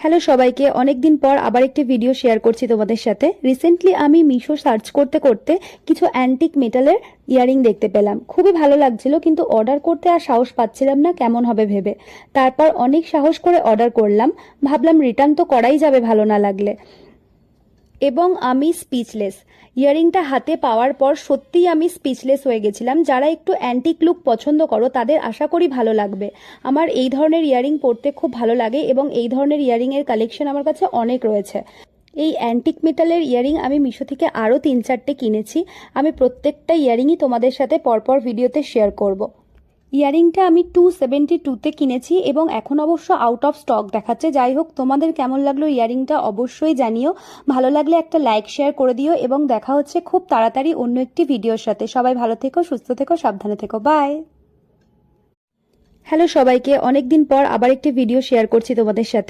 Hello সবাইকে, অনেকদিন পর আবার একটি ভিডিও শেয়ার করছি তোমাদের সাথে। রিসেন্টলি আমি মিশো সার্চ করতে করতে কিছু অ্যান্টিক মেটালের ইয়ারিং দেখতে পেলাম। খুবই ভালো লাগছিল, কিন্তু অর্ডার করতে আর সাহস পাচ্ছিলাম না কেমন হবে ভেবে। তারপর অনেক সাহস করে অর্ডার করলাম। ভাবলাম রিটার্ন তো করাই যাবে ভালো না লাগলে, এবং আমি স্পিচলেস। ইয়ারিংটা হাতে পাওয়ার পর সত্যিই আমি স্পিচলেস হয়ে গেছিলাম। যারা একটু অ্যান্টিক লুক পছন্দ করো তাদের আশা করি ভালো লাগবে। আমার এই ধরনের ইয়ারিং পরতে খুব ভালো লাগে এবং এই ধরনের ইয়ারিংয়ের কালেকশন আমার কাছে অনেক রয়েছে। এই অ্যান্টিক মেটালের ইয়ারিং আমি মিশো থেকে আরও 3-4টে কিনেছি। আমি প্রত্যেকটা ইয়ারিংই তোমাদের সাথে পরপর ভিডিওতে শেয়ার করব। ইয়ারিংটা আমি 272-তে কিনেছি এবং এখন অবশ্য আউট অফ স্টক দেখাচ্ছে। যাই হোক, তোমাদের কেমন লাগলো ইয়ারিংটা অবশ্যই জানিও। ভালো লাগলে একটা লাইক শেয়ার করে দিও এবং দেখা হচ্ছে খুব তাড়াতাড়ি অন্য একটি ভিডিওর সাথে। সবাই ভালো থেকো, সুস্থ থেকো, সাবধানে থেকো। বাই। হ্যালো সবাইকে, অনেকদিন পর আবার একটি ভিডিও শেয়ার করছি তোমাদের সাথে।